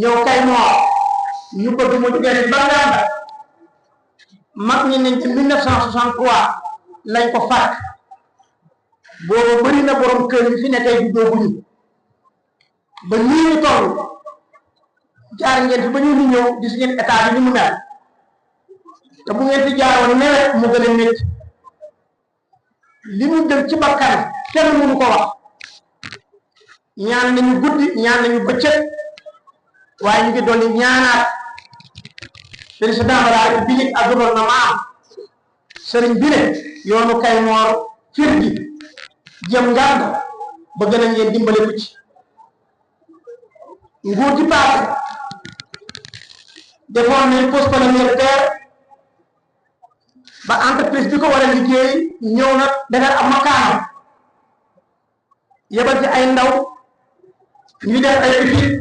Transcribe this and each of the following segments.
ñëw kay moo ñu bëgg mu jógee ba Nganda mag ñi nañ ci 1963 lañ ko fàkk boobu bëri na borom kër yi fi ne tey juddoo bu ñu ba ñii ñu toll jaar ngeen fi ba ñu ñëw gis ngeen état bi ni mu mel te bu ngeen fi jaaroon nawet mu gën a métti li mu jël ci bakkan kenn mënu ko wax ñaan nañu guddi ñaan nañu bëccëg waaye ñu ngi dolli ñaanaat président de la République ak gouvernement sëriñ bi ne yoonu Kaymoor fir gi jëm Nganda bëgg nañ ngeen dimbale ko ci nguur gi paase defoon nañ poste militaire ba entreprise bi ko war a liggéey ñëw na defar am makaanam yebal ci ay ndaw ñu def ay études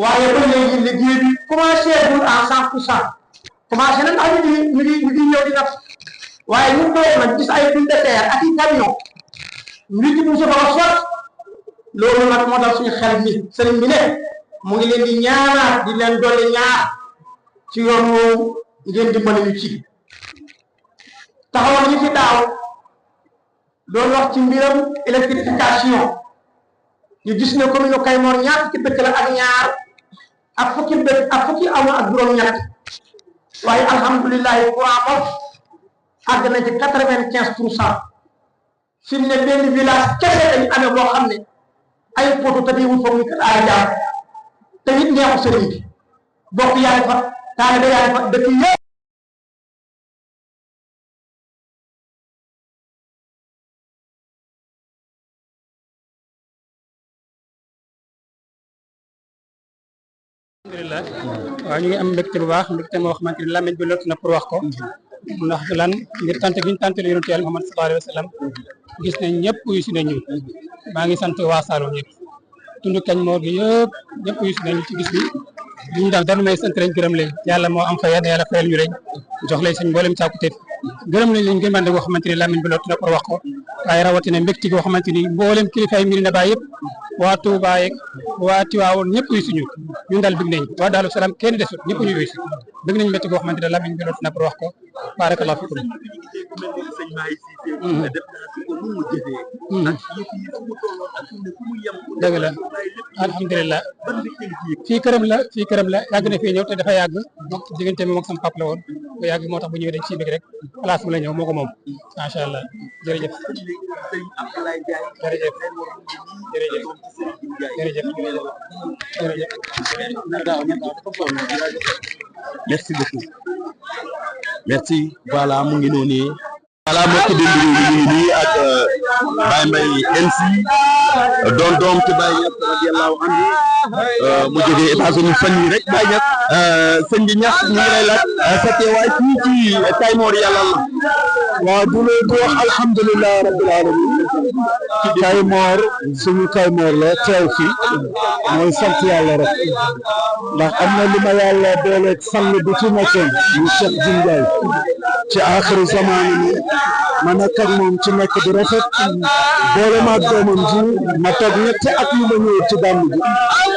waaye ba léegi liggéey bi commencé gul à 100% commencé na ndax ñu ngi ñëw di def waaye ñu doon nag gis ay fil de terre ak i camion ñu ci musu ba sot loolu nag moo dal suñu xel mi sëriñ bi ne mu ngi leen di ñaanaat di leen dolli ñaar ci yoon woowu ngeen dimbali ñu ci taxawoon ñu fi daaw doon wax ci mbiram électrification ñu gis ne commune Kaymoor ñaar fukki dëkk la ak ñaar ak fukki dëkk ak fukki amoon ak juróom-ñett waaye alhamdulilah courant moom àgg na ci 95%. fi mu ne benn village kese lañu amee boo xam ne ay poto te wul foog ñu kat aay jaar te it neexu sëriñ bi bokk yaay fa taalibe yaay fa dëkk yëpp alhamdulilah waaw ñu ngi am mbégte bu baax mbégte moo xamante ni làmmiñ bi lott na pour wax ko ndax lan ngir tant gi ñu tantal yonent Yàlla Muhammad sallallahu alayhi wa sallam gis nañ ñëpp yu si nañu maa ngi sant waa Saloum ñëpp tund Kaymoor gi yëpp ñëpp yu si nañu ci gis bi li ñu def dara may sant lañ gërëm leen yàlla moo am fa yàlla fayal ñu rek jox leen suñ mboolem càkkutéef gërëm nañ leen gërëmande goo xamante ni làmmiñ bi lott na pour wax ko waaye rawatina mbégte goo xamante ni mboolem kilifaay Médina Baye yëpp waa Touba yeeg waa Tiwaawoon ñëpp yu suñu ñun daal bëgg nañ waa Daaru Salaam kenn desut ñëpp ñu yuy si bëgg nañ mbégte goo xamante ne làmmiñ bi lott na pour wax ko barakallahu fikum dëgg la alhamdulilah fii këram la yàgg na fii ñëw te dafa yàgg diggante moom ak sama papa la woon bu yàgg moo tax bu ñëwee dañ ciy bëgg rek place bu la ñëw moo ko moom macha allah jërëjëf jërëjëf jërëjëf merci beaucoup merci voilà mu ngi noonu voilà mbokk déglu ñu ngi nii ak Baye Mbaye MC doon doom ci Baye Niass radiyallahu anhu mu jógee États-Unis fan yii rek Baye Niass sëñ bi Niass ñu ngi lay laaj sa teewaay fii ci Kaymoor yàlla la waaw du leen ko wax alhamdulilah rabbil alamin Kaymoor suñu Kaymoor la teew fi mooy sant yàlla rek ndax am na li ma yàlla booleeg sang bi ci nekkoon ñu Cheikh Jinjaay ci aaxiru zamaani ni ma nekk ak moom ci nekk du rafet boole ma ak doomam ji ma toog ñetti at yu ma ñëw ci gàmm gi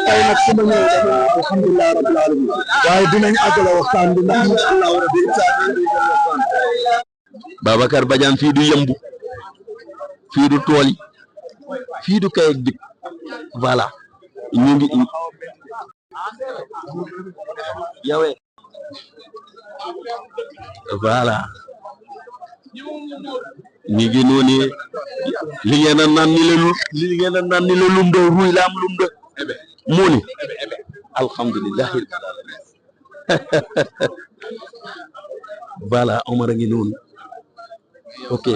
tey nag su ma ñëwee dama alhamdulilah rabbil alamin waaye dinañ àggale waxtaan bi ndax incha allahu rabbi Babacar Badiane fii du yëmbu fii du tool yi fii du kay ak dik voilà ñu ngi yawee voilà mi ngi noonu li ngeen a naan ni la lumdo ruy la am lumdo moo ni alhamdulillahi rabbil alamin voilà Omar a ngi noonu ok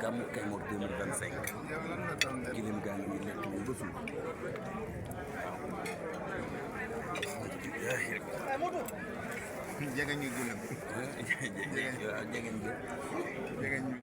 Gamou Kaymoor 2025 gilim gaa ngi lekk ñu ba suuf jege ñu gilim jege ñu